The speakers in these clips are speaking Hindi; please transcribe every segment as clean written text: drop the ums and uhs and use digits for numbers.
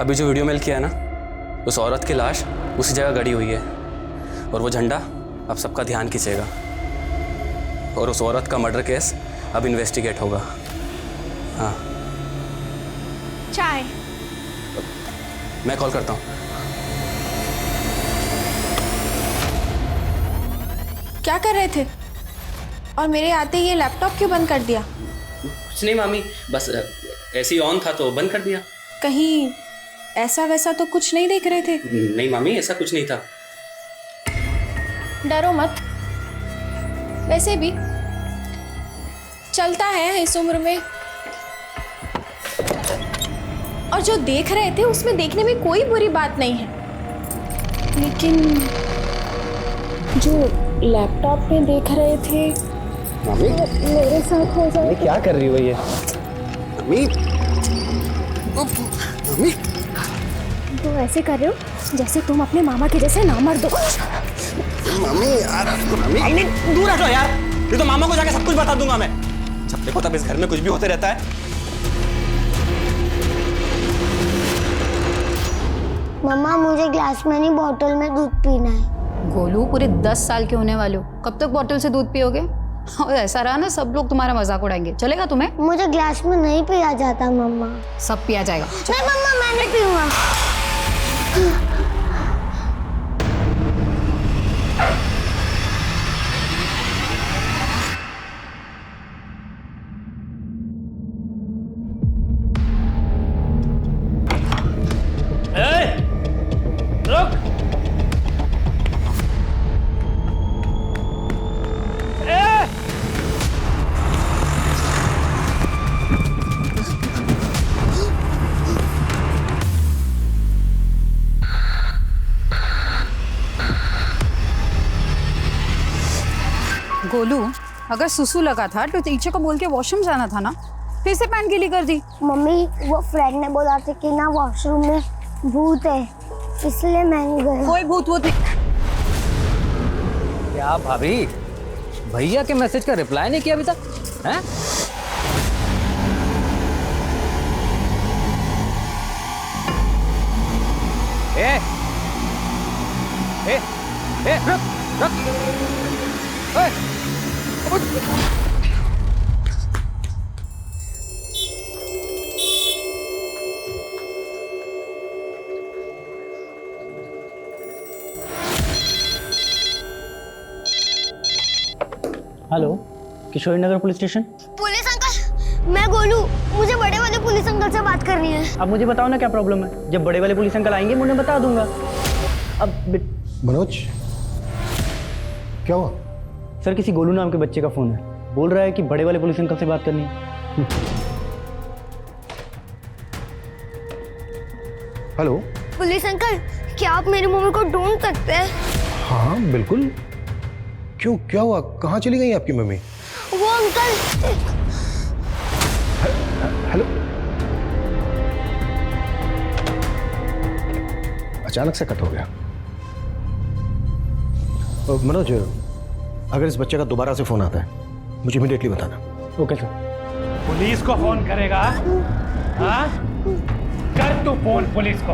अभी जो वीडियो मेल किया है ना, उस औरत की लाश उसी जगह गड़ी हुई है और वो झंडा अब सबका ध्यान खींचेगा और उस औरत का मर्डर केस अब इन्वेस्टिगेट होगा। हाँ, चाय। मैं कॉल करता हूँ। क्या कर रहे थे और मेरे आते ही ये लैपटॉप क्यों बंद कर दिया? कुछ नहीं मामी, बस ऐसे ही ऑन था तो बंद कर दिया। कहीं ऐसा वैसा तो कुछ नहीं देख रहे थे? नहीं मामी, ऐसा कुछ नहीं था। डरो मत, वैसे भी चलता है इस उम्र में। और जो देख रहे थे उसमें देखने में कोई बुरी बात नहीं है, लेकिन जो लैपटॉप में देख रहे थे मामी, मेरे साथ हो जाए। क्या कर रही हो ये? मामी, मामी, तो ऐसे कर रहे हो जैसे तुम अपने मामा के जैसे ना मर दो। मामी यार, मामी दूर हटो यार, ये तो मामा को जाके सब कुछ बता दूंगा मैं। जब देखो तब इस घर में कुछ भी होते रहता है। मम्मा मुझे ग्लास में नहीं बॉटल में दूध पीना है। गोलू, पूरे 10 साल के होने वाले हो, कब तक बॉटल से दूध पियोगे? और ऐसा रहा ना, सब लोग तुम्हारा मजाक उड़ाएंगे। चलेगा तुम्हें? मुझे ग्लास में नहीं पिया जाता मम्मा। सब पिया जाएगा। नहीं मम्मा, मैं नहीं पीऊंगा। रुक। गोलू, अगर सुसु लगा था तो टीचर को बोल के वॉशरूम जाना था ना, फिर से पैंट गीली कर दी। मम्मी, वो फ्रेंड ने बोला था कि ना वॉशरूम में भूत है, इसलिए मैं नहीं गया। कोई भूत वूत नहीं। क्या भाभी, भैया के मैसेज का रिप्लाई नहीं किया अभी तक? हैं? रुक रुक। हेलो, किशोरी नगर पुलिस स्टेशन। पुलिस अंकल, मैं गोलू, मुझे बड़े वाले पुलिस अंकल से बात करनी है। अब मुझे बताओ ना क्या प्रॉब्लम है। जब बड़े वाले पुलिस अंकल आएंगे मैं उन्हें बता दूंगा। अब मनोज, क्या हुआ? सर, किसी गोलू नाम के बच्चे का फोन है, बोल रहा है कि बड़े वाले पुलिस अंकल से बात करनी है। हेलो। पुलिस अंकल, क्या आप मेरी मम्मी को ढूंढ सकते हैं? हाँ बिल्कुल। क्यों, क्या हुआ? कहाँ चली गई आपकी मम्मी? वो अंकल। हेलो। अचानक से कट हो गया। मनोज, अगर इस बच्चे का दोबारा से फोन आता है मुझे इमीडिएटली बताना। Okay sir. पुलिस को फोन करेगा? हाँ, कर तू फोन पुलिस को।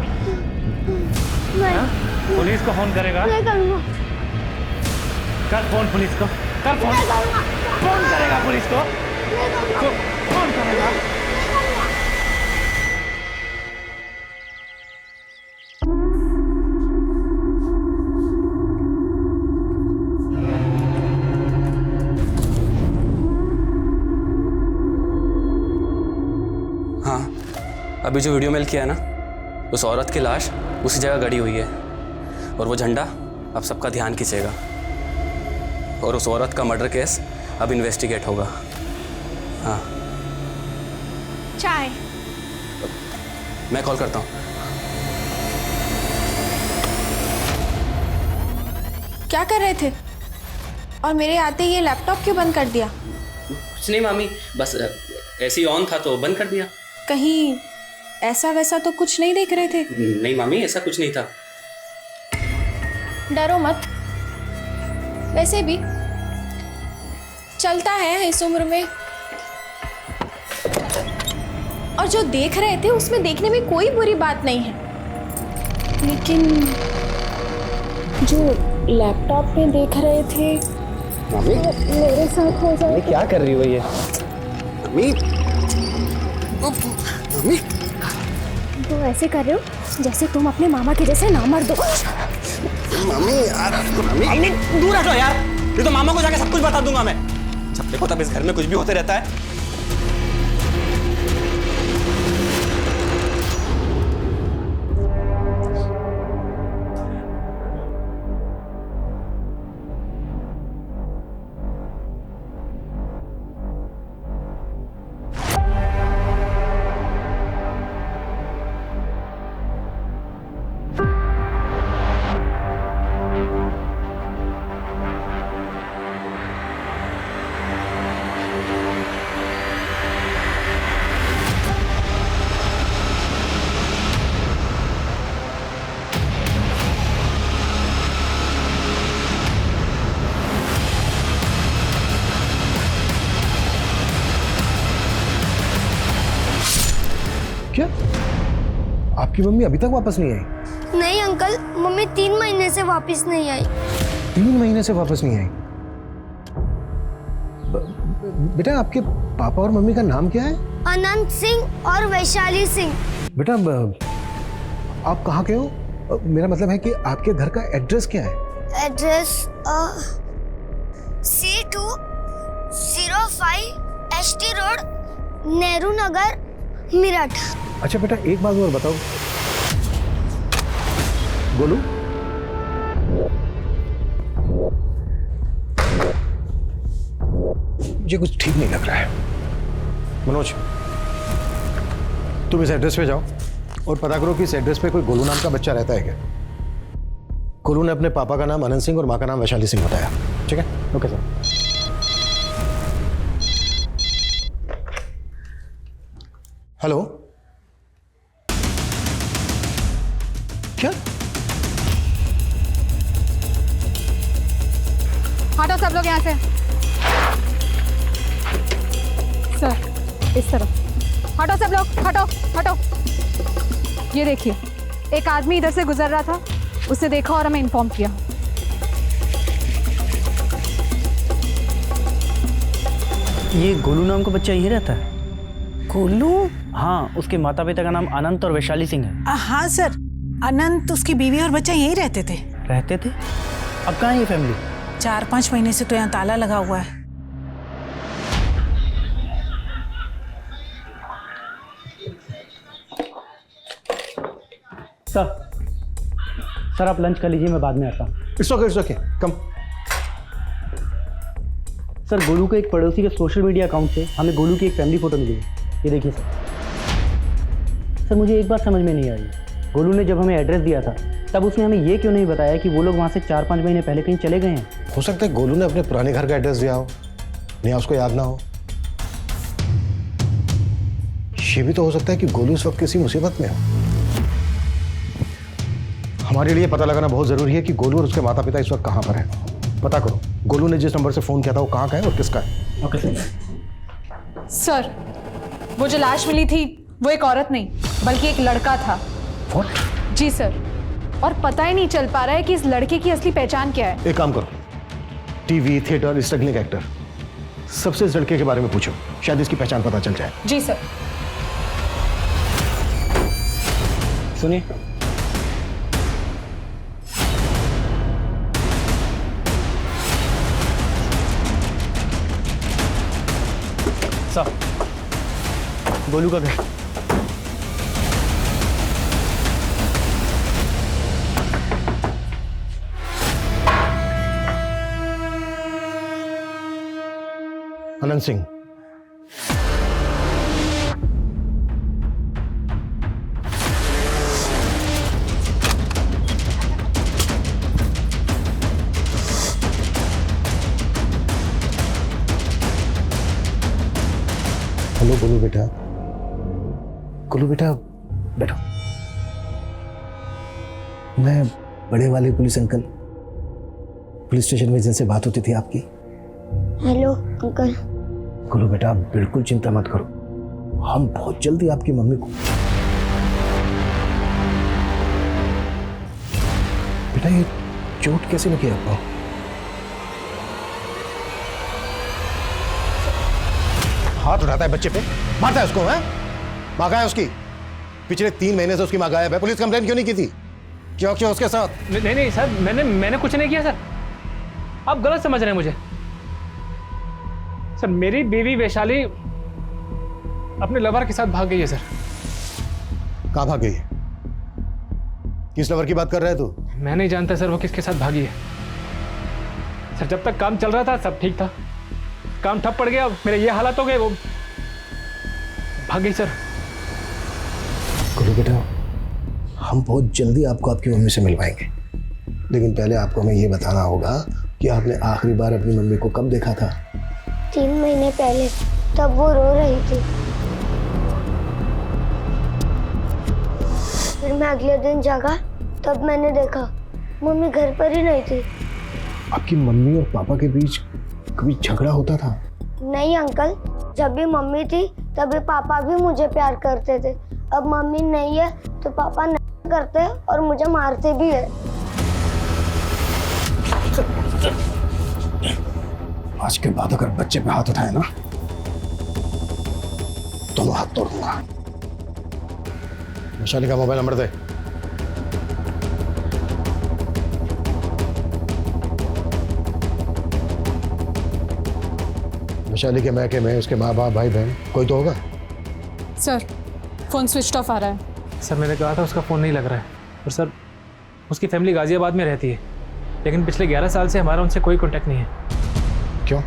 हाँ? पुलिस को फोन करेगा? नहीं करूँगा। कर फोन पुलिस को, कर फोन। फोन करेगा पुलिस को? फोन करेगा? हाँ, अभी जो वीडियो मेल किया है ना, उस औरत की लाश उसी जगह गड़ी हुई है और वो झंडा अब सबका ध्यान खींचेगा और उस औरत का मर्डर केस अब इन्वेस्टिगेट होगा। हाँ, चाय। मैं कॉल करता हूँ। क्या कर रहे थे और मेरे आते ही ये लैपटॉप क्यों बंद कर दिया? कुछ नहीं मामी, बस ऐसे ही ऑन था तो बंद कर दिया। कहीं ऐसा वैसा तो कुछ नहीं देख रहे थे? नहीं मामी, ऐसा कुछ नहीं था। डरो मत, वैसे भी चलता है इस उम्र में। और जो देख रहे थे उसमें देखने में कोई बुरी बात नहीं है, लेकिन जो लैपटॉप में देख रहे थे वो मेरे साथ हो जाए। क्या कर रही हो ये? तो ऐसे कर रहे हो जैसे तुम अपने मामा के जैसे नामर्द हो। मम्मी दूर हटो यार, ये तो मामा को जाके सब कुछ बता दूंगा मैं। जब देखो तब इस घर में कुछ भी होते रहता है। क्या आपकी मम्मी अभी तक वापस नहीं आई? नहीं अंकल, मम्मी 3 महीने से वापस नहीं आई। 3 महीने से वापस नहीं आई? बेटा आपके पापा और मम्मी का नाम क्या है? अनंत सिंह और वैशाली सिंह। बेटा आप कहाँ के हो? मेरा मतलब है कि आपके घर का एड्रेस क्या है? Address C205 ST road, Nehru Nagar, Meerut. अच्छा बेटा एक बात और बताओ, गोलू मुझे कुछ ठीक नहीं लग रहा है। मनोज तुम इस एड्रेस पे जाओ और पता करो कि इस एड्रेस पे कोई गोलू नाम का बच्चा रहता है क्या। गोलू ने अपने पापा का नाम अनंत सिंह और माँ का नाम वैशाली सिंह बताया। ठीक है? Okay sir. हेलो, क्या? हटो सब लोग यहाँ से। सर इस तरफ हटो सब लोग, हटो हटो। ये देखिए, एक आदमी इधर से गुजर रहा था, उसने देखा और हमें इन्फॉर्म किया। ये गोलू नाम का बच्चा यही रहता है? गोलू? हाँ, उसके माता पिता का नाम अनंत और वैशाली सिंह है। हाँ सर, अनंत, उसकी बीवी और बच्चा यहीं रहते थे। रहते थे? अब कहाँ है ये फैमिली? 4-5 महीने से तो यहाँ ताला लगा हुआ है। सर आप लंच कर लीजिए, मैं बाद में आता हूँ। It's okay come. Sir Golu के एक पड़ोसी के सोशल मीडिया अकाउंट से हमें गोलू की एक फैमिली फोटो मिली है, ये देखिए सर मुझे एक बात समझ में नहीं आई। गोलू ने जब हमें एड्रेस दिया था तब उसने हमें ये क्यों नहीं बताया कि वो लोग वहाँ से 4-5 महीने पहले कहीं चले गए हैं। हो सकता है गोलू ने अपने पुराने घर का एड्रेस दिया हो या उसको याद ना हो। ये भी तो हो सकता है कि गोलू इस वक्त किसी मुसीबत में हो। हमारे लिए पता लगाना बहुत जरूरी है कि गोलू और उसके माता पिता इस वक्त कहाँ पर हैं। पता करो गोलू ने जिस नंबर से फोन किया था वो कहाँ का है और किसका है। ओके सर वो जो लाश मिली थी वो एक औरत नहीं बल्कि एक लड़का था। What? जी सर, और पता ही नहीं चल पा रहा है कि इस लड़के की असली पहचान क्या है। एक काम करो, टीवी, थिएटर, स्ट्रगलिंग एक्टर, सबसे इस लड़के के बारे में पूछो, शायद इसकी पहचान पता चल जाए। जी सर। सुनिए, सर गोलू का घर। अनंत सिंह, हेलो गोलू बेटा। गोलू बेटा बैठो। मैं बड़े वाले पुलिस अंकल, पुलिस स्टेशन में जिनसे बात होती थी आपकी। Hello uncle. गोलू बेटा आप बिल्कुल चिंता मत करो, हम बहुत जल्दी आपकी मम्मी को। बेटा ये चोट कैसे लगी आपको? हाथ उठाता है बच्चे पे, मारता है उसको, है? माँ कहाँ है उसकी? पिछले 3 महीने से उसकी माँ गायब है। पुलिस कंप्लेंट क्यों नहीं की थी? क्यों क्यों उसके साथ? नहीं सर, मैंने कुछ नहीं किया सर। आप गलत समझ रहे हैं मुझे। सर मेरी बीवी वैशाली अपने लवर के साथ भाग गई है सर। कहाँ भाग गई है? किस लवर की बात कर रहा है तू? मैं नहीं जानता सर वो किसके साथ भागी है। सर जब तक काम चल रहा था सब ठीक था, काम ठप पड़ गया, मेरे ये हालात हो गए, वो भाग गई सर। गुरु बेटा, हम बहुत जल्दी आपको आपकी मम्मी से मिलवाएंगे, लेकिन पहले आपको हमें ये बताना होगा कि आपने आखिरी बार अपनी मम्मी को कब देखा था? 3 महीने पहले, तब वो रो रही थी। फिर मैं अगले दिन जागा, तब मैंने देखा मम्मी घर पर ही नहीं थी। आपकी मम्मी और पापा के बीच कभी झगड़ा होता था? नहीं अंकल, जब भी मम्मी थी तभी पापा भी मुझे प्यार करते थे। अब मम्मी नहीं है तो पापा नहीं करते और मुझे मारते भी है। आज के बाद अगर बच्चे पे हाथ उठाए ना तो मैं हाथ तोड़ूंगा। वैशाली का मोबाइल नंबर दे। वैशाली के मैके में उसके माँ बाप भाई बहन कोई तो होगा? सर फ़ोन स्विच ऑफ आ रहा है। सर मैंने कहा था उसका फ़ोन नहीं लग रहा है, और सर उसकी फैमिली गाजियाबाद में रहती है, लेकिन पिछले 11 साल से हमारा उनसे कोई कांटेक्ट नहीं है। क्यों?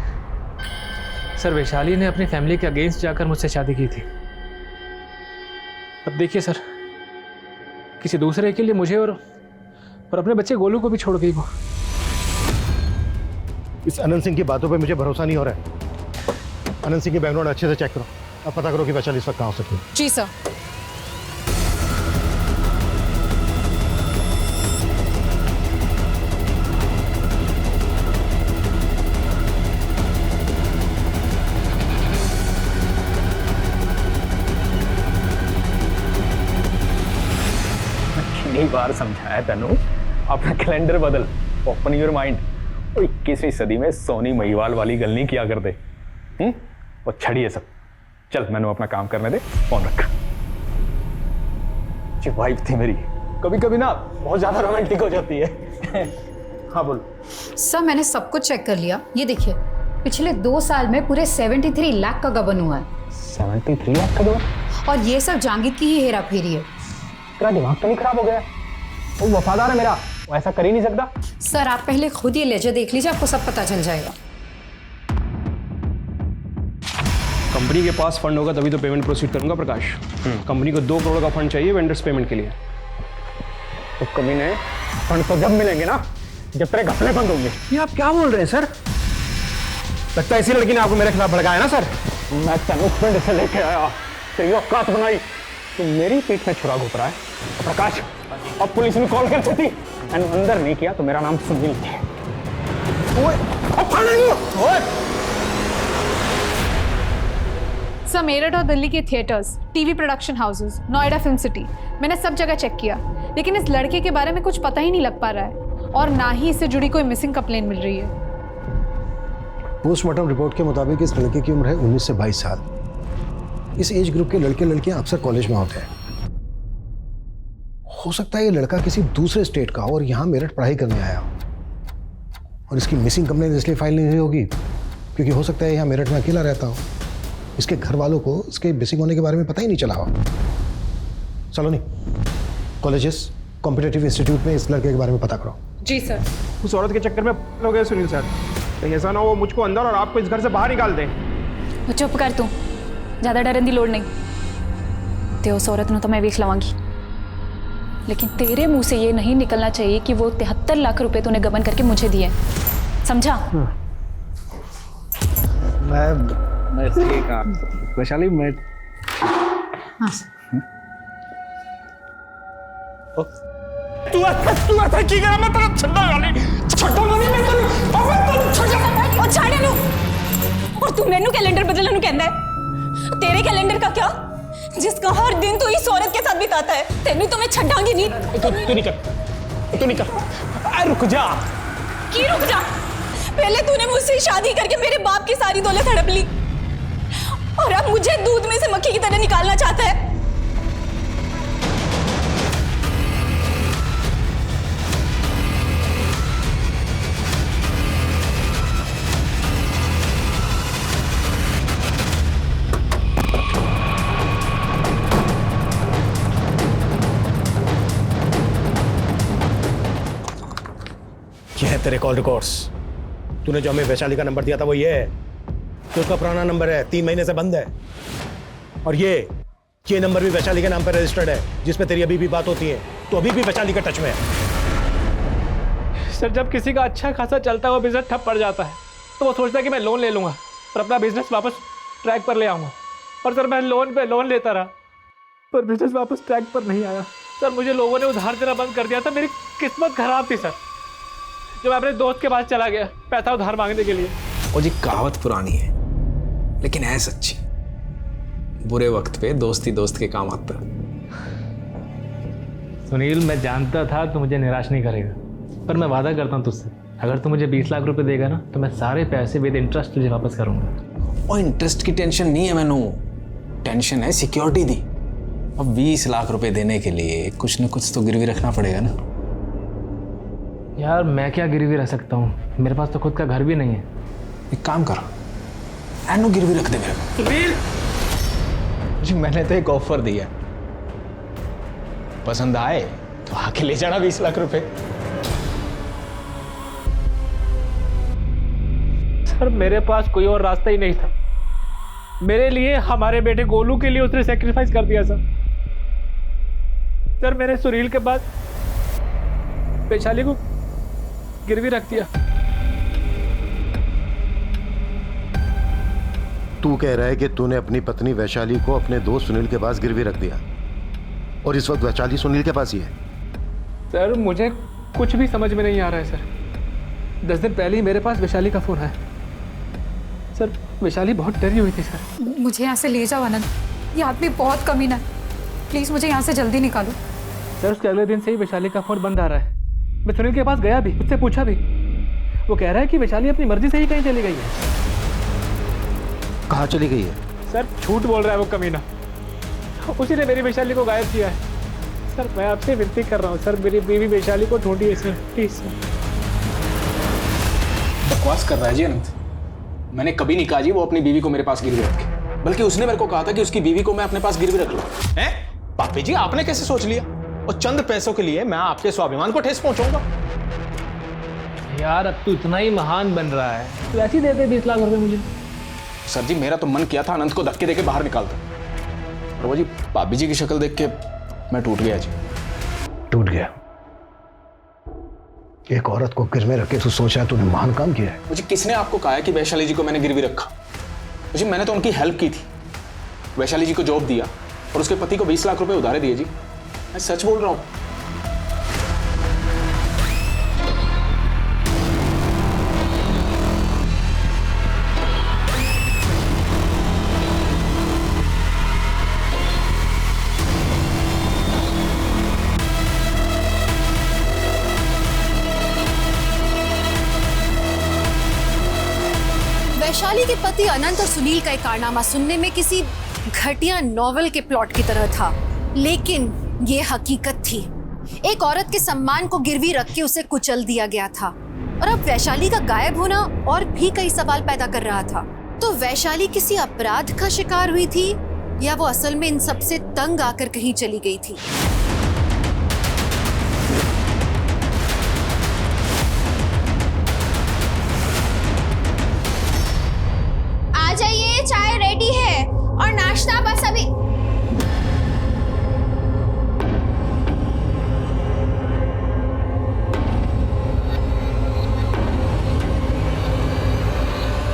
सर वैशाली ने अपनी फैमिली के अगेंस्ट जाकर मुझसे शादी की थी। अब देखिए सर, किसी दूसरे के लिए मुझे और अपने बच्चे गोलू को भी छोड़ गई वो। इस अनंत सिंह की बातों पे मुझे भरोसा नहीं हो रहा है। अनंत सिंह की बैकग्राउंड अच्छे से चेक करो, अब पता करो कि वैशाली इस वक्त कहाँ हो सकती है। जी सर। कितनी बार समझाया तनु, अपना कैलेंडर बदल, ओपन योर माइंड। और 21वीं सदी में सोनी महिवाल वाली गल नहीं किया करते। और छड़िए सब, चल मैंने अपना काम करने दे, फोन रख। जो वाइफ थी मेरी, कभी कभी ना बहुत ज्यादा रोमांटिक हो जाती है। हाँ बोल। सर मैंने सब कुछ चेक कर लिया, ये देखिए पिछले 2 साल में पूरे 73 लाख का गबन हुआ है। 73 लाख का गबन? और ये सब जांगिद की ही हेरा फेरी है। तेरा दिमाग तो नहीं खराब हो गया? वो वफादार है मेरा, वो ऐसा कर ही नहीं सकता। सर आप पहले खुद ये लेजर देख लीजिए, आपको सब पता चल जाएगा। कंपनी के पास फंड होगा तभी तो पेमेंट प्रोसीड करूंगा प्रकाश। कंपनी को 2 करोड़ का फंड चाहिए वेंडर्स पेमेंट के लिए। तो कभी ने फंड तो जब मिलेंगे ना, जब तेरे घपले बंद होंगे। ये आप क्या बोल रहे हैं सर? लगता है इसी लड़की ने आपको मेरे खिलाफ भड़काया ना सर? मैं तेनू पिंड से लेके आया, तेरी औकात बनाई, तू मेरी पीठ में छुरा घुप रहा है। प्रकाश अब पुलिस ने कॉल कर सकती, मैंने अंदर नहीं किया तो मेरा नाम सुनील है। सर मेरठ और दिल्ली के theatres, TV production houses, Noida film city, मैंने सब जगह चेक किया, लेकिन इस लड़के के बारे में कुछ पता ही नहीं लग पा रहा है, और ना ही इससे जुड़ी कोई मिसिंग कंप्लेंट मिल रही है। पोस्टमार्टम रिपोर्ट के मुताबिक इस लड़के की उम्र है 19 से 22 साल। इस एज ग्रुप के लड़के लड़कियां अक्सर कॉलेज में होते हैं। हो सकता है ये लड़का किसी दूसरे स्टेट का हो और यहाँ मेरठ पढ़ाई करने आया हो, और इसकी मिसिंग कंप्लेंट इसलिए फाइल नहीं हुई होगी क्योंकि हो सकता है यहाँ मेरठ में अकेला रहता हो। इसके घर वालों को इसके मिसिंग होने के बारे में पता ही नहीं चला हो। चलो नहीं, कॉलेजेस, कॉम्पिटिटिव इंस्टीट्यूट में इस लड़के के बारे में पता करो। जी सर। उस औरत के चक्कर में हो गए सुनील सर, कहीं ऐसा ना हो मुझको अंदर और आपको इस घर से बाहर निकाल दें। चुप कर तू, ज़्यादा डरन की लोड़ नहीं। ते उस औरत ने तो मैं वेख लवांगी, लेकिन तेरे मुंह से ये नहीं निकलना चाहिए कि वो 73 लाख रुपए तूने गबन करके मुझे दिए, समझा? मैं ठीक हूं वैशाली, मैं हाँ। तू ऐसा की करा? मैं तेरा छड्डा वाली मैं तेरी और छाड़े नु, और तू मेनू कैलेंडर बदलने नु कहंदा है। तेरे कैलेंडर का क्या, जिसका हर दिन तू इस औरत के साथ बिताता है। तेनू तो मैं छड्डांगी नहीं। तू नहीं कर, रुक जा। की रुक जा? पहले तूने मुझसे शादी करके मेरे बाप की सारी दौलत हड़प ली और अब मुझे दूध में से मक्खी की तरह निकालना चाहता है। ये है तेरे कॉल रिकॉर्ड्स। तूने जो हमें वैशाली का नंबर दिया था वो ये है, तो उसका पुराना नंबर है, 3 महीने से बंद है। और ये नंबर भी वैशाली के नाम पर रजिस्टर्ड है, जिसमें तेरी अभी भी बात होती है, तो अभी भी वैशाली के टच में है। सर जब किसी का अच्छा खासा चलता हुआ बिजनेस ठप पड़ जाता है तो वो सोचता है कि मैं लोन ले लूँगा और अपना बिजनेस वापस ट्रैक पर ले आऊँगा। और सर मैं लोन पे लोन लेता रहा पर बिजनेस वापस ट्रैक पर नहीं आया। सर मुझे लोगों ने उधार देना बंद कर दिया था। मेरी किस्मत खराब थी सर। जब मैं अपने दोस्त के पास चला गया पैसा उधार मांगने के लिए। वो जी कहावत पुरानी है लेकिन है सच्ची, बुरे वक्त पे दोस्ती दोस्त के काम आता है। सुनील मैं जानता था तू मुझे निराश नहीं करेगा, पर मैं वादा करता हूँ तुझसे, अगर तू मुझे 20 लाख रुपए देगा ना तो मैं सारे पैसे विद इंटरेस्ट तुझे वापस करूँगा। और इंटरेस्ट की टेंशन नहीं है मैनू, टेंशन है सिक्योरिटी दी। अब 20 लाख रुपए देने के लिए कुछ न कुछ तो गिरवी रखना पड़ेगा ना। यार मैं क्या गिरवी रख सकता हूँ, मेरे पास तो खुद का घर भी नहीं है। एक काम कर, एनो गिरवी रख दे मेरे को। सुनील जी मैंने तो एक ऑफर दिया, पसंद आए तो आके ले जाना 20 लाख रुपए। सर मेरे पास कोई और रास्ता ही नहीं था। मेरे लिए, हमारे बेटे गोलू के लिए उसने सेक्रीफाइस कर दिया सर मैंने सुनील के बाद वैशाली को गिरवी रख दिया। तू कह रहा है कि तूने अपनी पत्नी वैशाली को अपने दोस्त सुनील के पास गिरवी रख दिया और इस वक्त वैशाली सुनील के पास ही है? सर मुझे कुछ भी समझ में नहीं आ रहा है सर। 10 दिन पहले ही मेरे पास वैशाली का फोन है सर। वैशाली बहुत डरी हुई थी सर। मुझे यहाँ से ले जाओ आनंद, ये आदमी बहुत कमीना है। प्लीज़ मुझे यहाँ से जल्दी निकालो। सर उसके अगले दिन से ही वैशाली का फोन बंद आ रहा है। मैं सुनील के पास गया भी, उससे पूछा भी, वो कह रहा है कि वैशाली अपनी मर्जी से ही कहीं चली गई है। कहाँ चली गई है? सर झूठ बोल रहा है वो कमीना, उसी ने मेरी वैशाली को गायब किया है। सर मैं आपसे विनती कर रहा हूँ सर, मेरी बीवी वैशाली को ढूंढिए सर, प्लीज सर। बकवास कर रहा है जी अनंत। मैंने कभी नहीं कहा जी वो अपनी बीवी को मेरे पास गिरवी रखे, बल्कि उसने मेरे को कहा था कि उसकी बीवी को मैं अपने पास गिरवी रख लूं। हैं? पापी जी आपने कैसे सोच लिया? और चंद पैसों के लिए मैं आपके स्वाभिमान को ठेस पहुंचाऊंगा? यार अब तो इतना ही महान बन रहा है तो ऐसे ही दे दे 20 लाख रुपए मुझे। सर जी मेरा तो मन किया था अनंत को धक्के देके बाहर निकालता, और वो जी भाभी जी की शक्ल देख के मैं टूट गया जी। टूट गया? एक औरत को गिरवे रख के तू सोच रहा है तूने महान काम किया है? मुझे किसने आपको कहा है कि वैशाली जी को मैंने गिरवी रखा? जी मैंने तो उनकी हेल्प की थी, वैशाली जी को जॉब दिया और उसके पति को 20 लाख रुपए उधारे दिए जी। मैं सच बोल रहा हूं। वैशाली के पति अनंत और सुनील का एक कारनामा सुनने में किसी घटिया नॉवेल के प्लॉट की तरह था, लेकिन ये हकीकत थी। एक औरत के सम्मान को गिरवी रख के उसे कुचल दिया गया था और अब वैशाली का गायब होना और भी कई सवाल पैदा कर रहा था। तो वैशाली किसी अपराध का शिकार हुई थी या वो असल में इन सबसे तंग आकर कहीं चली गई थी? आ जाइए, चाय रेडी है और नाश्ता बस अभी।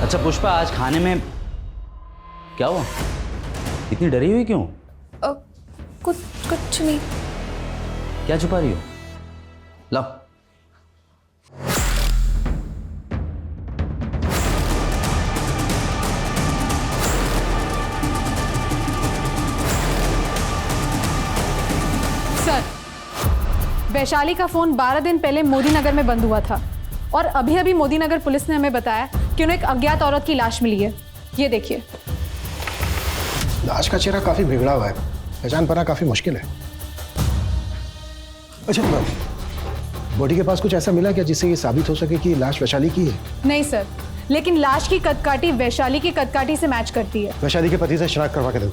अच्छा पुष्पा, आज खाने में क्या हुआ? इतनी डरी हुई क्यों? कुछ नहीं। क्या छुपा रही हो? लो। वैशाली का फ़ोन 12 दिन पहले मोदी नगर में बंद हुआ था और अभी अभी मोदी नगर पुलिस ने हमें बताया कि उन्हें एक अज्ञात औरत की लाश मिली है। ये देखिए। लाश का चेहरा काफी बिगड़ा हुआ है, पहचान पाना काफी मुश्किल है। अच्छा, बॉडी के पास कुछ ऐसा मिला क्या जिससे ये साबित हो सके कि लाश वैशाली की है? नहीं सर, लेकिन लाश की कदकाठी वैशाली की कदकाठी से मैच करती है। वैशाली के पति से शनाख्त करवा के दो।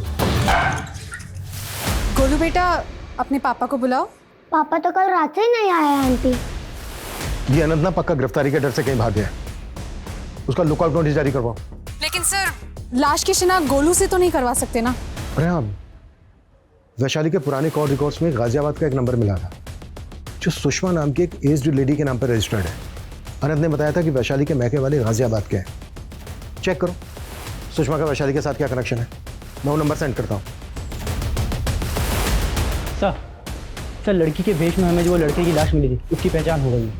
गोलू बेटा, अपने पापा को बुलाओ। पापा तो कल रात से ही नहीं आए हैं आंटी। ये अनंत ना पक्का गिरफ्तारी के डर से कहीं भाग गया है। उसका लुकआउट नोटिस जारी करवाओ। लेकिन सर, लाश की शिनाख्त गोलू से तो नहीं करवा सकते ना? अरे हाँ, वैशाली के पुराने कॉल रिकॉर्ड्स में गाजियाबाद का एक नंबर मिला था जो सुषमा नाम की एक एज्ड लेडी के नाम पर रजिस्टर्ड है। अनंत ने बताया था कि वैशाली के मैके वाले गाजियाबाद के हैं। चेक करो सुषमा का वैशाली के साथ क्या कनेक्शन है। मैं वो नंबर सेंड करता हूँ। सर, लड़की के भेष में हमें जो लड़के की लाश मिली थी उसकी पहचान हो गई है।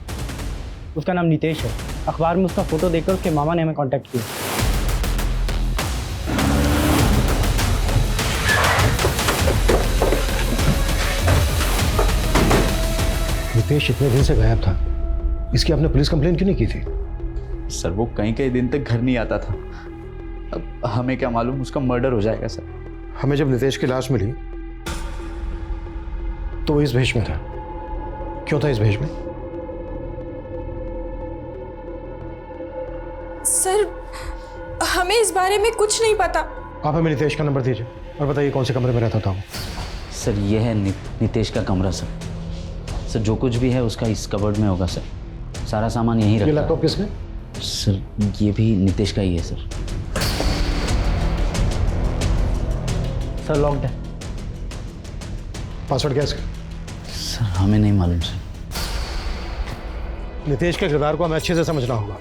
उसका नाम नितेश है। अखबार में उसका फोटो देखकर उसके मामा ने हमें कांटेक्ट किया। नितेश इतने दिन से गायब था, इसकी आपने पुलिस कंप्लेंट क्यों नहीं की थी? सर वो कई दिन तक घर नहीं आता था। अब हमें क्या मालूम उसका मर्डर हो जाएगा सर। हमें जब नितेश की लाश मिली तो वो इस भेष में था। क्यों था इस भेष में? सर, हमें इस बारे में कुछ नहीं पता। आप हमें नितेश का नंबर दीजिए और बताइए कौन से कमरे में रहता था वो। सर ये है नितेश का कमरा सर। सर जो कुछ भी है उसका इस कबर्ड में होगा सर। सारा सामान यहीं रखा है। ये लैपटॉप किसका? सर ये भी नितेश का ही है सर। सर लॉक्ड है। पासवर्ड क्या है इसका? सर हमें नहीं मालूम सर। नितेश के किरदार को हमें अच्छे से समझना होगा।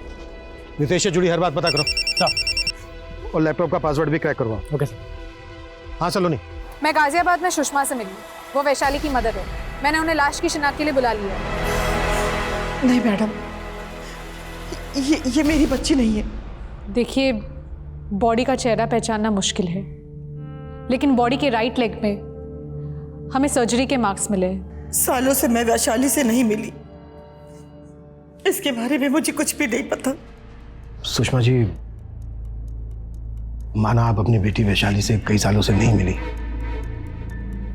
नितेश से जुड़ी हर बात पता करो सर। और लैपटॉप का पासवर्ड भी क्रैक करवाओ। Okay sir. हाँ सलोनी। मैं गाजियाबाद में सुषमा से मिली। वो वैशाली की मदर है। मैंने उन्हें लाश की शिनाख्त के लिए बुला लिया। नहीं मैडम, ये मेरी बच्ची नहीं है। देखिए, बॉडी का चेहरा पहचानना मुश्किल है, लेकिन बॉडी के राइट लेग में हमें सर्जरी के मार्क्स मिले। सालों से मैं वैशाली से नहीं मिली, इसके बारे में मुझे कुछ भी नहीं पता। सुषमा जी, माना आप अपनी बेटी वैशाली से कई सालों से नहीं मिली,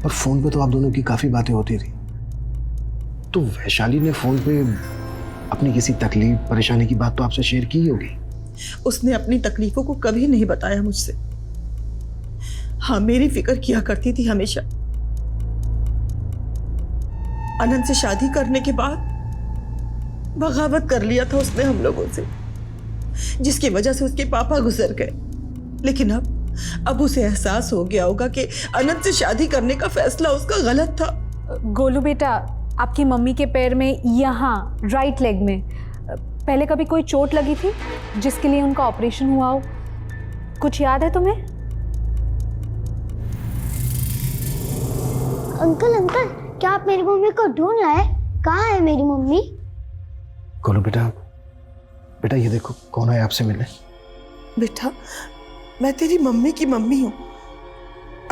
और फोन पे तो आप दोनों की काफी बातें होती थी। तो वैशाली ने फोन पे अपनी किसी तकलीफ परेशानी की बात तो आपसे शेयर की होगी। उसने अपनी तकलीफों को कभी नहीं बताया मुझसे। हाँ, मेरी फिक्र किया करती थी हमेशा। अनंत से शादी करने के बाद बगावत कर लिया था उसने हम लोगों से, जिसकी वजह से उसके पापा गुजर गए। लेकिन अब उसे एहसास हो गया होगा कि अनंत से शादी करने का फैसला उसका गलत था। गोलू बेटा, आपकी मम्मी के पैर में यहाँ राइट लेग में पहले कभी कोई चोट लगी थी जिसके लिए उनका ऑपरेशन हुआ हो? कुछ याद है तुम्हें? अंकल अंकल, क्या आप मेरी मम्मी को ढूंढ रहे हैं? कहाँ है मेरी मम्मी? गोलू बेटा, बेटा ये देखो कौन है आपसे मिलने। बेटा, मैं तेरी मम्मी की मम्मी हूँ,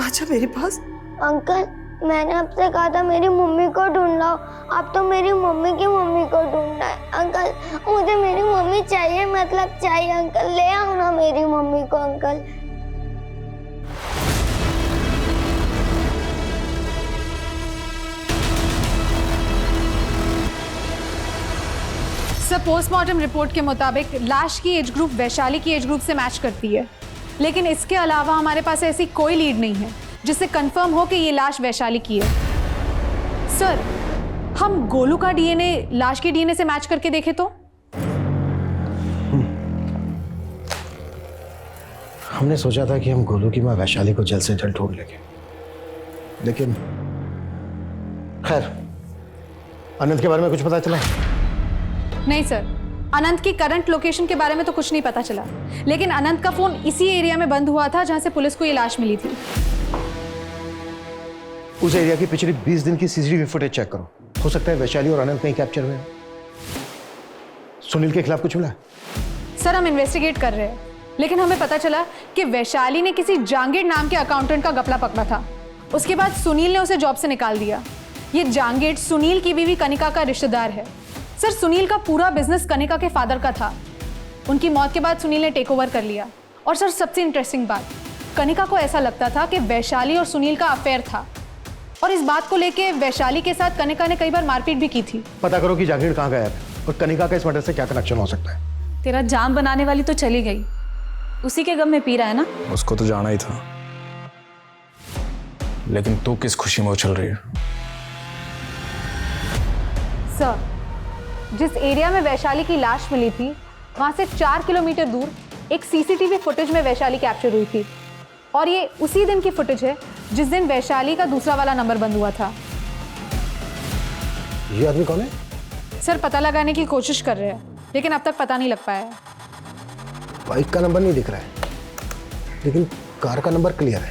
आजा मेरे पास। अंकल, मैंने आपसे कहा था मेरी मम्मी को ढूंढ लाओ, आप तो मेरी मम्मी की मम्मी को ढूंढना है। अंकल, मुझे मेरी मम्मी चाहिए, मतलब चाहिए। अंकल ले आओ ना मेरी मम्मी को। अंकल सर, पोस्टमार्टम रिपोर्ट के मुताबिक लाश की एज ग्रुप वैशाली की एज ग्रुप से मैच करती है, लेकिन इसके अलावा हमारे पास ऐसी कोई लीड नहीं है जिससे कंफर्म हो कि ये लाश वैशाली की है। सर, हम गोलू का डीएनए लाश के डीएनए से मैच करके देखें तो? हमने सोचा था कि हम गोलू की मां वैशाली को जल्द से जल्द ढूंढ लेंगे, लेकिन खैर, अनंत के बारे में कुछ पता चला? नहीं सर, अनंत की करंट लोकेशन के बारे में तो कुछ नहीं पता चला, लेकिन अनंत का फोन इसी एरिया में बंद हुआ था जहां से पुलिस को ये लाश मिली थी। उस एरिया की पिछली 20 दिन की सीसीटीवी फुटेज चेक करो। हो सकता है वैशाली और अनंत कहीं कैप्चर हुए। सुनील के खिलाफ कुछ मिला? सर, हम इन्वेस्टिगेट कर रहे हैं, लेकिन हमें पता चला कि वैशाली ने किसी जांगीर नाम के अकाउंटेंट का गपला पकड़ा था। उसके बाद सुनील ने उसे जॉब से निकाल दिया। ये जांगेट सुनील की बीवी कनिका का रिश्तेदार है। सर, सुनील का पूरा बिजनेस कनिका के फादर का था। उनकी मौत के बाद सुनील ने टेक ओवर कर लिया। और सर, सबसे इंटरेस्टिंग बात, कनिका को ऐसा लगता था कि वैशाली और सुनील का अफेयर था, और इस बात को लेके वैशाली के साथ कनिका ने कई बार मारपीट भी की थी। पता करो कि जागीर कहाँ गया है और कनिका का इस मर्डर से क्या कनेक्शन हो सकता है। तेरा जान बनाने वाली तो चली गई, उसी के गम में पी रहा है ना। उसको तो जाना ही था, लेकिन तू किस खुशी में उछल रही है? सर, जिस एरिया में वैशाली की लाश मिली थी, वहां से 4 किलोमीटर दूर एक सीसीटीवी फुटेज में वैशाली कैप्चर हुई थी, और ये उसी दिन की फुटेज है जिस दिन वैशाली का दूसरा वाला नंबर बंद हुआ था। ये आदमी कौन है? सर, पता लगाने की कोशिश कर रहे हैं, लेकिन अब तक पता नहीं लग पाया है। बाइक का नंबर नहीं दिख रहा है, लेकिन कार का नंबर क्लियर है।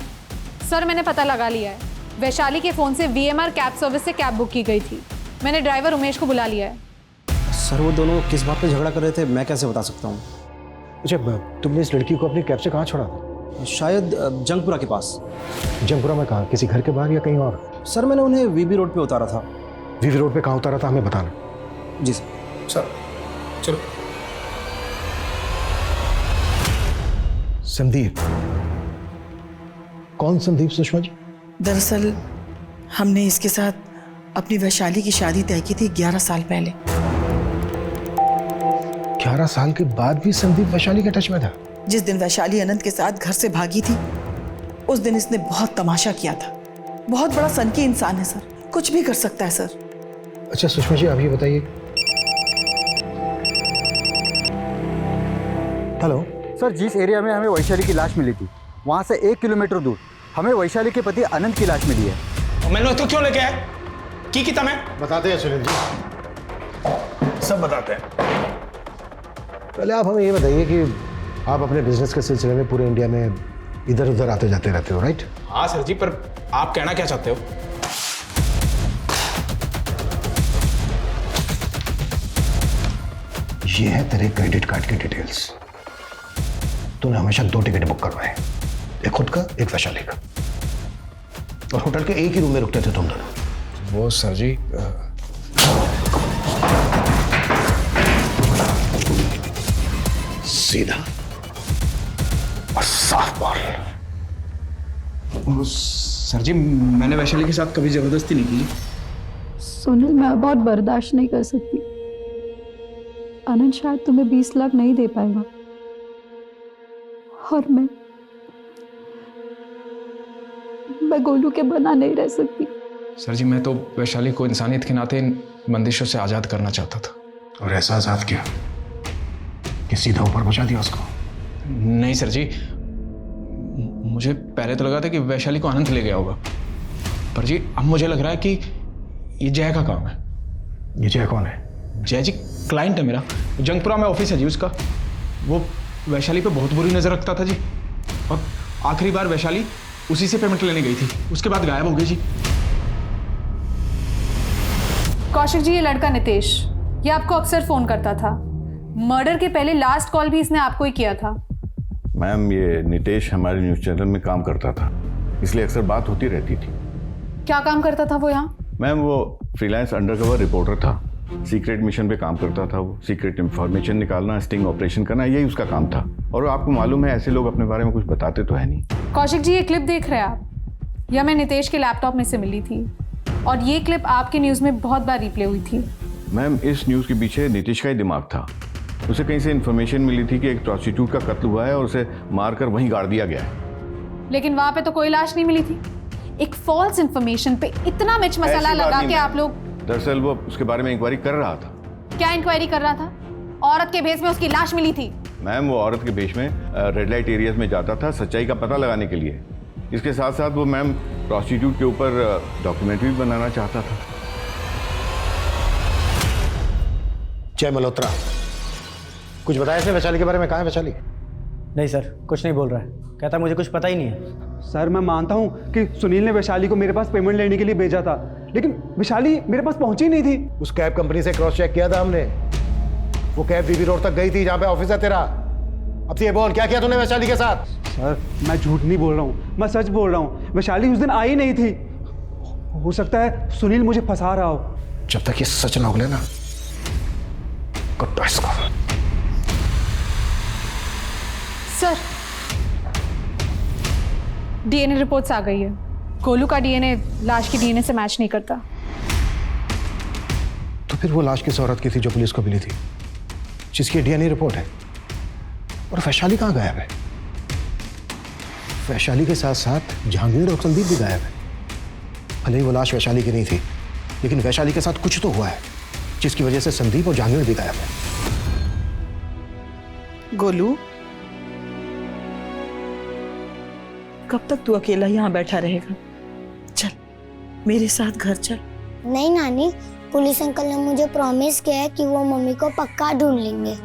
सर, मैंने पता लगा लिया है। वैशाली के फ़ोन से VMR कैब सर्विस से कैब बुक की गई थी। मैंने ड्राइवर उमेश को बुला लिया है। सर, वो दोनों किस बात पे झगड़ा कर रहे थे मैं कैसे बता सकता हूँ? अच्छा, तुमने इस लड़की को अपनी कैब से कहाँ छोड़ा था? शायद जंगपुरा के पास। जंगपुरा में कहाँ? किसी घर के बाहर या कहीं और? सर, मैंने उन्हें VB रोड पे उतारा था। VB रोड पे कहाँ उतारा था, हमें बताना। जी सर। सर चलो। संदीप? कौन संदीप सुषमा जी? दरअसल हमने इसके साथ अपनी वैशाली की शादी तय की थी 11 साल पहले। 11 साल के बाद भी संदीप वैशाली के टच में था? जिस दिन वैशाली अनंत के साथ घर से भागी थी, उस दिन इसने बहुत तमाशा किया था। बहुत बड़ा सनकी इंसान है सर, कुछ भी कर सकता है सर। अच्छा सुषमा जी, आप ये बताइए। हेलो सर, जिस एरिया में हमें वैशाली की लाश मिली थी, वहाँ से 1 किलोमीटर दूर हमें वैशाली के पति अनंत की लाश मिली है। मैंने तो क्यों लेके आया? की किता मैं बताते हैं सुनील जी, सब बताते हैं। पहले आप हमें ये बताइए कि आप अपने बिजनेस के सिलसिले में पूरे इंडिया में इधर उधर आते जाते रहते हो, राइट? हाँ सर जी, पर आप कहना क्या चाहते हो? ये है तेरे क्रेडिट कार्ड की डिटेल्स। तूने हमेशा 2 टिकट बुक करवाए, एक खुद का, एक वैशाली का, और होटल के एक ही रूम में रुकते थे तुम दोनों। वो सर जी, सीधा और साफ बोल। सर जी, मैंने वैशाली के साथ कभी जबरदस्ती नहीं की। सुनील, मैं बहुत बर्दाश्त नहीं कर सकती। आनंद शायद तुम्हें 20 लाख नहीं दे पाएगा, और मैं गोलू के बना नहीं रह सकती। सर जी, मैं तो वैशाली को इंसानियत के नाते इन बंदिशों से आज़ाद करना चाहता था। और ऐसा आजाद किया कि सीधा ऊपर पहुंचा दिया उसको? नहीं सर जी, मुझे पहले तो लगा था कि वैशाली को अनंत ले गया होगा, पर जी अब मुझे लग रहा है कि ये जय का काम है। ये जय कौन है? जय जी क्लाइंट है मेरा, जंगपुरा में ऑफिस है जी उसका। वो वैशाली पे बहुत बुरी नज़र रखता था जी, और आखिरी बार वैशाली उसी से पेमेंट लेने गई थी, उसके बाद गायब हो गई जी। कौशिक जी, ये लड़का नितेश, ये आपको अक्सर फोन करता था। मर्डर के पहले लास्ट कॉल भी इसने आपको ही किया था। मैम, ये नितेश हमारे न्यूज़ चैनल में काम करता था, इसलिए अक्सर बात होती रहती थी। क्या काम करता था वो यहाँ? मैम, वो फ्रीलांस अंडरकवर रिपोर्टर था, सीक्रेट मिशन पे काम करता था। वो सीक्रेट इंफॉर्मेशन निकालना, स्टिंग ऑपरेशन करना, यही उसका काम था। और आपको मालूम है, ऐसे लोग अपने बारे में कुछ बताते तो है नहीं। कौशिक जी, ये क्लिप देख रहे हैं आप? यह मैं नितेश के लैपटॉप में से मिली थी, और ये क्लिप आपके न्यूज़ में बहुत बार रिप्ले हुई थी। मैम, इस न्यूज़ के पीछे नीतीश का ही दिमाग था। उसे कहीं से इन्फॉर्मेशन मिली थी कि एक प्रोस्टिट्यूट का कत्ल हुआ है और उसे मारकर वहीं गाड़ दिया गया है। लेकिन वहां पे तो कोई लाश नहीं मिली थी। एक फॉल्स इन्फॉर्मेशन पे इतना मिर्च मसाला लगा के आप लोग। दरअसल वो उसके बारे में इंक्वायरी कर रहा था। क्या इंक्वायरी कर रहा था? औरत के भेष में उसकी लाश मिली थी। मैम, वो औरत के भेष में रेड लाइट एरियाज में जाता था सच्चाई का पता लगाने के लिए। इसके साथ साथ वो मैम प्रोस्टिट्यूट के ऊपर डॉक्यूमेंट्री भी बनाना चाहता था। जय मल्होत्रा, कुछ बताया इसने वैशाली के बारे में? कहाँ है वैशाली? नहीं सर, कुछ नहीं बोल रहा है, कहता मुझे कुछ पता ही नहीं है। सर, मैं मानता हूँ कि सुनील ने वैशाली को मेरे पास पेमेंट लेने के लिए भेजा था, लेकिन वैशाली मेरे पास पहुंची नहीं थी। उस कैब कंपनी से क्रॉस चेक किया था हमने, वो कैब VB रोड तक गई थी जहाँ पे ऑफिस है तेरा। अब तो ये बोल, क्या किया तूने वैशाली के साथ? सर, मैं झूठ नहीं बोल रहा हूँ, मैं सच बोल रहा हूँ। वैशाली उस दिन आई नहीं थी। हो सकता है सुनील मुझे फंसा रहा हो। जब तक ये सच ना उगले ना, कुत्ता इसको। सर, डीएनए रिपोर्ट्स आ गई है। गोलू का डीएनए लाश की डीएनए से मैच नहीं करता। तो फिर वो लाश किस औरत की थी जो पुलिस को मिली थी, जिसकी डीएनए रिपोर्ट है? और वैशाली कहाँ गायब है? वैशाली के साथ साथ जहांगीर और संदीप भी गायब है। भले ही वो लाश वैशाली की नहीं थी, लेकिन वैशाली के साथ कुछ तो हुआ है जिसकी वजह से संदीप और जहांगीर भी गायब है। गोलू, कब तक तू अकेला यहाँ बैठा रहेगा? चल मेरे साथ घर चल। नहीं नानी, पुलिस अंकल ने मुझे प्रॉमिस किया है कि वो मम्मी को पक्का ढूंढ लेंगे।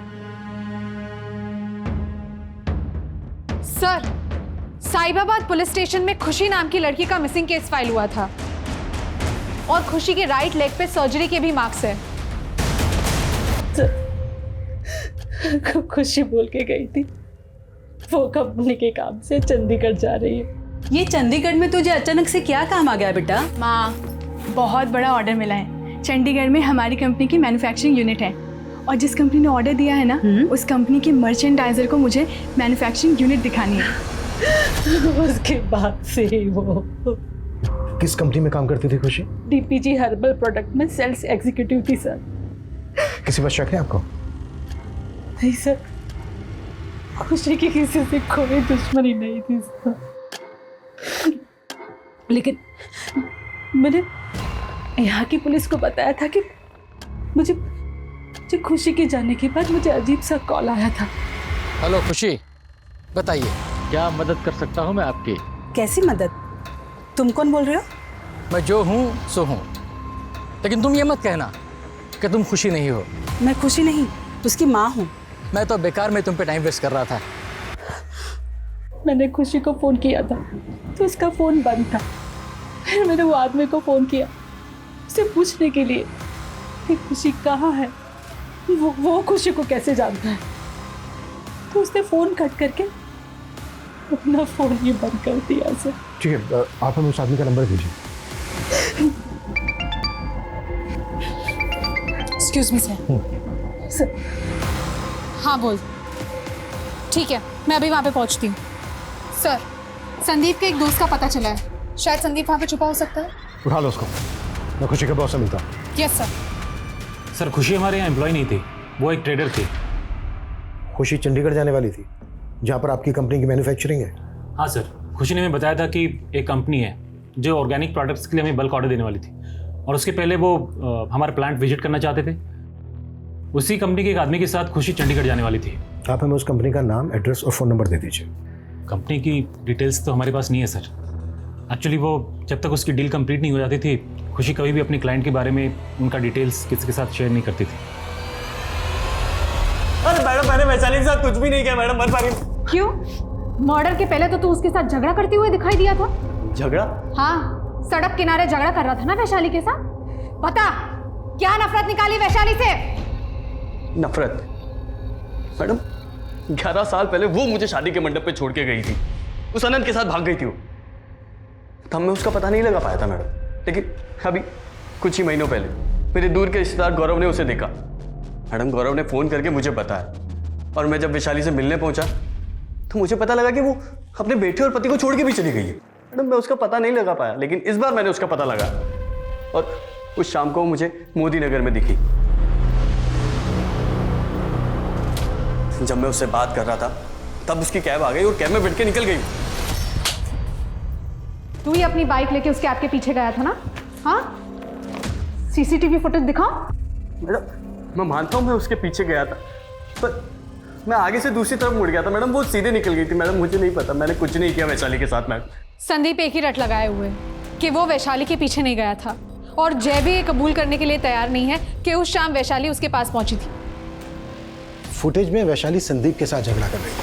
सर, साहिबाबाद पुलिस स्टेशन में खुशी नाम की लड़की का मिसिंग केस फाइल हुआ था और खुशी के राइट लेग पे सर्जरी के भी मार्क्स है। खुशी बोल के गई थी वो कंपनी के काम से चंडीगढ़ जा रही है। ये चंडीगढ़ में तुझे अचानक से क्या काम आ गया बेटा? माँ, बहुत बड़ा ऑर्डर मिला है। चंडीगढ़ में हमारी कंपनी की मैन्युफैक्चरिंग यूनिट है और जिस कंपनी ने ऑर्डर दिया है ना, उस कंपनी के मर्चेंडाइजर को मुझे मैन्युफैक्चरिंग यूनिट दिखानी है। उसके बाद से ही वो किस कंपनी में काम करती थी खुशी? डीपीजी हर्बल प्रोडक्ट में सेल्स एग्जीक्यूटिव थी सर। किसी पर शक है आपको? नहीं सर, खुशी की किसी से कोई दुश्मनी नहीं थी सर। लेकिन मैंने यहाँ की पुलिस को बताया था कि मुझे खुशी के जाने के बाद मुझे अजीब सा कॉल आया था। हेलो खुशी, बताइए क्या मदद कर सकता हूँ मैं आपकी? कैसी मदद? तुम कौन बोल रहे हो? मैं जो हूँ सो हूँ, लेकिन तुम ये मत कहना कि तुम खुशी नहीं हो। मैं खुशी नहीं, उसकी माँ हूँ। मैं तो बेकार में तुम पे टाइम वेस्ट कर रहा था। मैंने खुशी को फोन किया था तो उसका फोन बंद था। फिर मैंने वो आदमी को फोन किया उसे पूछने के लिए कि खुशी कहाँ है, वो खुशी को कैसे जानता है। तो उसने फोन कट करके अपना फोन ही बंद कर दिया सर। ठीक है, आप हमें उस आदमी का नंबर दीजिए। Excuse me sir. हाँ बोल। ठीक है, मैं अभी वहाँ पे पहुँचती हूँ। सर, संदीप के एक दोस्त का पता चला है, शायद संदीप वहाँ पे छुपा हो सकता है। उठा लो उसको, मैं खुशी के बॉस से मिलता हूँ। Yes sir. सर, खुशी हमारे यहाँ एम्प्लॉय नहीं थी, वो एक ट्रेडर थी। खुशी चंडीगढ़ जाने वाली थी जहाँ पर आपकी कंपनी की मैन्युफैक्चरिंग है। हाँ सर, खुशी ने हमें बताया था कि एक कंपनी है जो ऑर्गेनिक प्रोडक्ट्स के लिए हमें बल्क ऑर्डर देने वाली थी और उसके पहले वो हमारा प्लांट विजिट करना चाहते थे। उसी कंपनी के एक आदमी के साथ खुशी चंडीगढ़ जाने वाली थी। आप हमें उस कंपनी का नाम, एड्रेस और फ़ोन नंबर दे दीजिए। कंपनी की डिटेल्स तो हमारे पास नहीं है सर। एक्चुअली वो जब तक उसकी डील कंप्लीट नहीं हो जाती थी, खुशी कभी भी अपने क्लाइंट के बारे में उनका डिटेल्स किसी के साथ शेयर नहीं करती थी। अरे मैडम, मैंने वैशाली के साथ कुछ भी नहीं किया मैडम, मत मारिए। क्यों? मर्डर के पहले तो तू उसके साथ झगड़ा करते हुए दिखाई दिया था। झगड़ा? हाँ, सड़क किनारे झगड़ा कर रहा था ना वैशाली के साथ। बता, क्या नफरत निकाली वैशाली से? नफरत? मैडम, 11 साल पहले वो मुझे शादी के मंडप पे छोड़ के गई थी, उस अनंत के साथ भाग गई थी वो। तब मैं उसका पता नहीं लगा पाया था मैडम, लेकिन अभी कुछ ही महीनों पहले मेरे दूर के रिश्तेदार गौरव ने उसे देखा। मैडम, गौरव ने फ़ोन करके मुझे बताया और मैं जब वैशाली से मिलने पहुंचा तो मुझे पता लगा कि वो अपने बेटे और पति को छोड़ के भी चली गई है। मैडम, मैं उसका पता नहीं लगा पाया, लेकिन इस बार मैंने उसका पता लगा और उस शाम को वो मुझे मोदी नगर में दिखी। जब मैं उससे बात कर रहा था तब उसकी कैब आ गई और कैब में बैठ के निकल गई। तू ही अपनी बाइक लेके उसके आपके पीछे गया था ना? हाँ, सीसीटीवी फुटेज दिखाओ। मैडम, मैं मानता हूँ मैं उसके पीछे गया था, पर मैं आगे से दूसरी तरफ मुड़ गया था मैडम, वो सीधे निकल गई थी। मैडम, मुझे नहीं पता, मैंने कुछ नहीं किया वैशाली के साथ। मैडम, संदीप एक ही रट लगाए हुए कि वो वैशाली के पीछे नहीं गया था और जय भी ये कबूल करने के लिए तैयार नहीं है कि उस शाम वैशाली उसके पास पहुंची थी। फुटेज में वैशाली संदीप के साथ झगड़ा कर रही थी,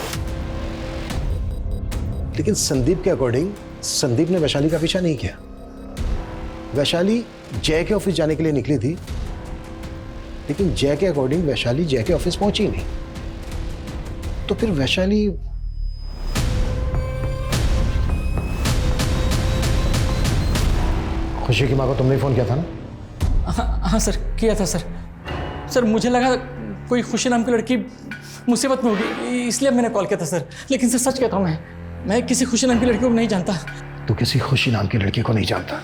लेकिन संदीप के अकॉर्डिंग संदीप ने वैशाली का पीछा नहीं किया। वैशाली जय के ऑफिस जाने के लिए निकली थी, लेकिन जय के अकॉर्डिंग वैशाली जय के ऑफिस पहुंची नहीं। तो फिर वैशाली खुशी की माँ को तुमने फ़ोन किया था ना? हाँ सर, किया था सर। सर मुझे लगा कोई खुशी नाम की लड़की मुसीबत में होगी, इसलिए मैंने कॉल किया था सर। लेकिन सर सच कहता हूँ, मैं किसी खुशी नाम की लड़की को नहीं जानता। तू किसी खुशी नाम की लड़की को नहीं जानता?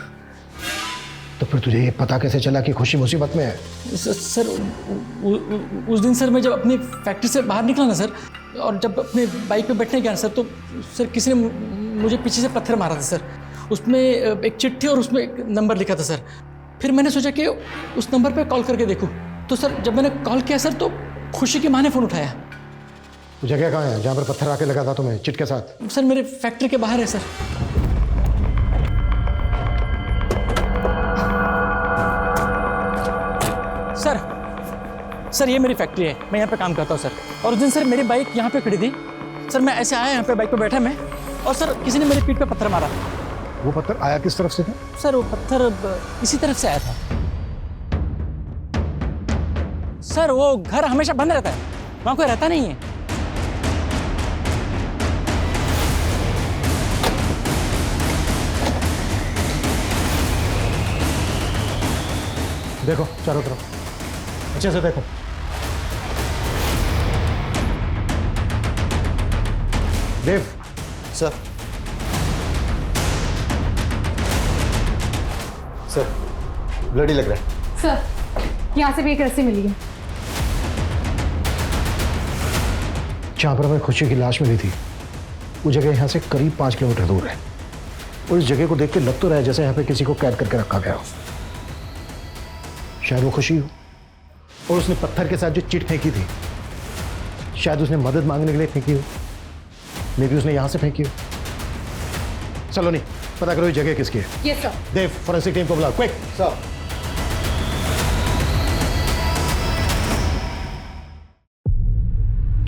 तो फिर तुझे ये पता कैसे चला कि खुशी मुसीबत में है? सर उस दिन सर मैं जब अपनी फैक्ट्री से बाहर निकला ना सर, और जब अपने बाइक पे बैठने गया सर, तो सर किसी ने मुझे पीछे से पत्थर मारा था सर। उसमें एक चिट्ठी और उसमें एक नंबर लिखा था सर। फिर मैंने सोचा कि उस नंबर पे कॉल करके देखूं। तो सर जब मैंने कॉल किया सर, तो खुशी की माँ ने फ़ोन उठाया। वो जगह कहाँ है जहाँ पर पत्थर आके लगा था तुम्हें चिट के साथ? सर मेरे फैक्ट्री के बाहर है सर। सर ये मेरी फैक्ट्री है, मैं यहाँ पे काम करता हूँ सर। और उस दिन सर मेरी बाइक यहाँ पे खड़ी थी सर, मैं ऐसे आया यहाँ पे बाइक पे बैठा मैं, और सर किसी ने मेरी पीठ पे पत्थर मारा। वो पत्थर आया किस तरफ से था? सर वो पत्थर इसी तरफ से आया था सर। वो घर हमेशा बंद रहता है, वहाँ कोई रहता नहीं है। देखो चारों तरफ अच्छे से देखो। देव सर। सर ब्लडी लग रहा है। सर यहाँ से भी एक रस्सी मिली है। जहाँ पर हमें खुशी की लाश मिली थी वो जगह यहाँ से करीब 5 किलोमीटर दूर है, और इस जगह को देख के लग तो रहा है जैसे यहाँ पे किसी को कैद करके रखा गया हो। शायद वो खुशी हो, और उसने पत्थर के साथ जो चिट फेंकी थी शायद उसने मदद मांगने के लिए फेंकी हो, मे भी उसने यहाँ से फेंकी हो। चलो नहीं पता करो ये जगह किसकी है। Yes sir. Dev forensic team को बुलाओ क्विक। सर।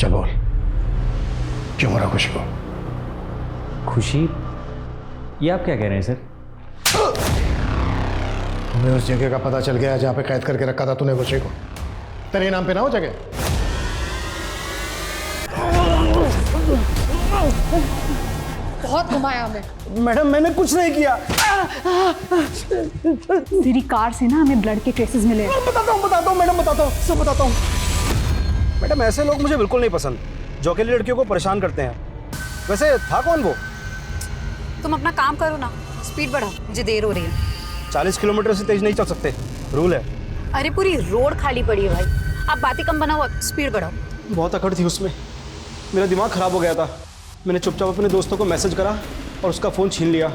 चल बोल, क्यों मरा खुशी को? खुशी? ये आप क्या कह रहे हैं सर? हमें उस जगह का पता चल गया जहाँ पे कैद करके रखा था तूने खुशी को। तेरे नाम पे ना हो जगह? बहुत घुमाया हमें। मैडम मैंने कुछ नहीं किया। तेरी कार से ना हमें ब्लड के ट्रेसेस मिले। बताता हूँ मैडम, बताता हूँ, सब बताता हूँ। मैडम ऐसे लोग मुझे बिल्कुल नहीं पसंद जो अकेली लड़कियों को परेशान करते हैं। वैसे था कौन वो? तुम अपना काम करो ना, स्पीड बढ़ाओ, मुझे देर हो रही है। 40 किलोमीटर से तेज नहीं चल सकते, रूल है। अरे पूरी रोड खाली पड़ी है भाई, आप बातें कम बनाओ, स्पीड बढ़ाओ। बहुत अकड़ थी उसमें, मेरा दिमाग खराब हो गया था। मैंने चुपचाप अपने दोस्तों को मैसेज करा और उसका फ़ोन छीन लिया।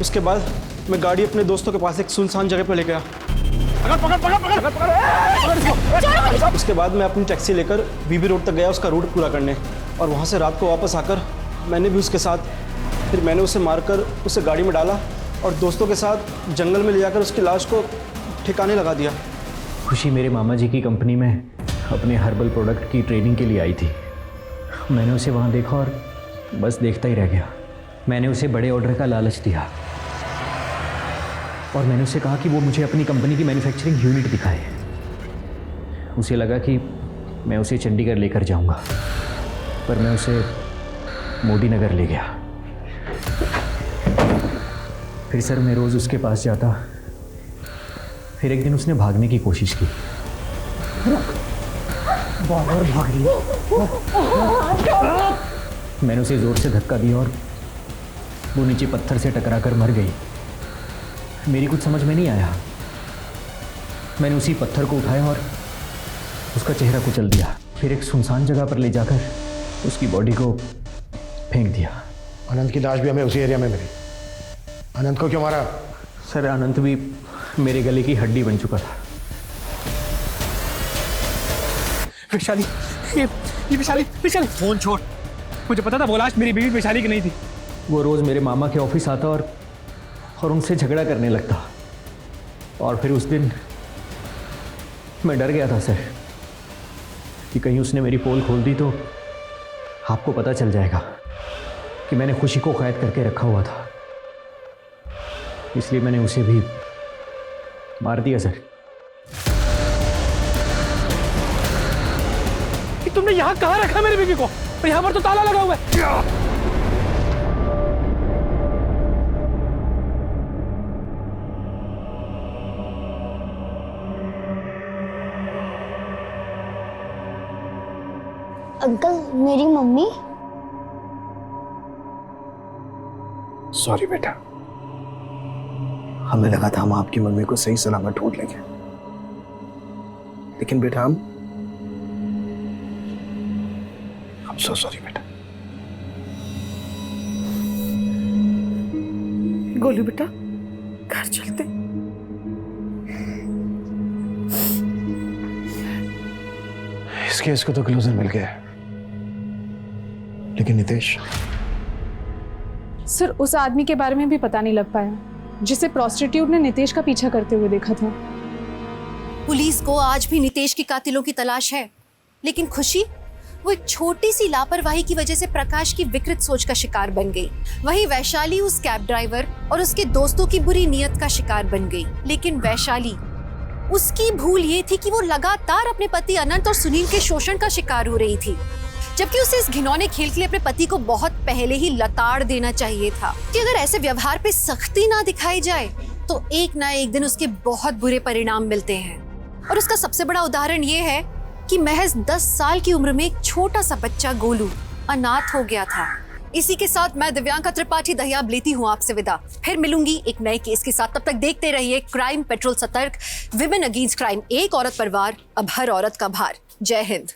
उसके बाद मैं गाड़ी अपने दोस्तों के पास एक सुनसान जगह पर ले गया। उसके बाद मैं अपनी टैक्सी लेकर बीबी रोड तक गया उसका रूट पूरा करने, और वहाँ से रात को वापस आकर मैंने भी उसके साथ, फिर मैंने उसे मारकर उसे गाड़ी में डाला और दोस्तों के साथ जंगल में ले जाकर उसकी लाश को ठिकाने लगा दिया। खुशी मेरे मामा जी की कंपनी में अपने हर्बल प्रोडक्ट की ट्रेनिंग के लिए आई थी। मैंने उसे वहाँ देखा और बस देखता ही रह गया। मैंने उसे बड़े ऑर्डर का लालच दिया और मैंने उसे कहा कि वो मुझे अपनी कंपनी की मैन्युफैक्चरिंग यूनिट दिखाए। उसे लगा कि मैं उसे चंडीगढ़ लेकर जाऊंगा, पर मैं उसे मोदी नगर ले गया। फिर सर मैं रोज़ उसके पास जाता। फिर एक दिन उसने भागने की कोशिश की। बाहर भाग रही है। मैंने उसे ज़ोर से धक्का दिया और वो नीचे पत्थर से टकराकर मर गई। मेरी कुछ समझ में नहीं आया। मैंने उसी पत्थर को उठाया और उसका चेहरा कुचल दिया। फिर एक सुनसान जगह पर ले जाकर उसकी बॉडी को फेंक दिया। अनंत की लाश भी हमें उसी एरिया में मिली। अनंत को क्यों मारा? सर अनंत भी मेरे गले की हड्डी बन चुका था। वैशाली, ये वैशाली, वैशाली फोन छोड़। मुझे पता था वो लाश मेरी बीवी वैशाली की नहीं थी। वो रोज़ मेरे मामा के ऑफिस आता और उनसे झगड़ा करने लगता। और फिर उस दिन मैं डर गया था सर कि कहीं उसने मेरी पोल खोल दी तो आपको पता चल जाएगा कि मैंने खुशी को कैद करके रखा हुआ था। इसलिए मैंने उसे भी मार दिया सर। कि तुमने यहाँ कहाँ रखा मेरी बीवी को? और यहाँ पर तो ताला लगा हुआ है। अंकल मेरी मम्मी। सॉरी बेटा, हमें लगा था हम आपकी मम्मी को सही सलामत ढूंढ लेंगे, लेकिन बेटा हम सो सॉरी बेटा। गोलू बेटा, घर चलते। इस केस को तो क्लोजर मिल गया, लेकिन नितेश। सर, उस आदमी के बारे में भी पता नहीं लग पाया जिसे प्रोस्टिट्यूट ने नितेश का पीछा करते हुए देखा था। पुलिस को आज भी नितेश के कातिलों की तलाश है, लेकिन खुशी वो एक छोटी सी लापरवाही की वजह से प्रकाश की विकृत सोच का शिकार बन गई। वहीं वैशाली उस कैब ड्राइवर और उसके दोस्तों की बुरी नीयत का शिकार बन गई। लेकिन वैशाली, उसकी भूल ये थी कि वो लगातार अपने पति अनंत और सुनील के शोषण का शिकार हो रही थी, जबकि उसे इस घिनौने खेल के लिए अपने पति को बहुत पहले ही लताड़ देना चाहिए था कि अगर ऐसे व्यवहार पे सख्ती ना दिखाई जाए तो एक ना एक दिन उसके बहुत बुरे परिणाम मिलते हैं। और उसका सबसे बड़ा उदाहरण ये है कि महज 10 साल की उम्र में एक छोटा सा बच्चा गोलू अनाथ हो गया था। इसी के साथ मैं दिव्यांका त्रिपाठी दहियाब लेती हूँ आपसे विदा। फिर मिलूंगी एक नए केस के साथ। तब तक देखते रहिए क्राइम पेट्रोल सतर्क, विमेन अगेंस्ट क्राइम, एक औरत पर वार, अब हर औरत का भार। जय हिंद।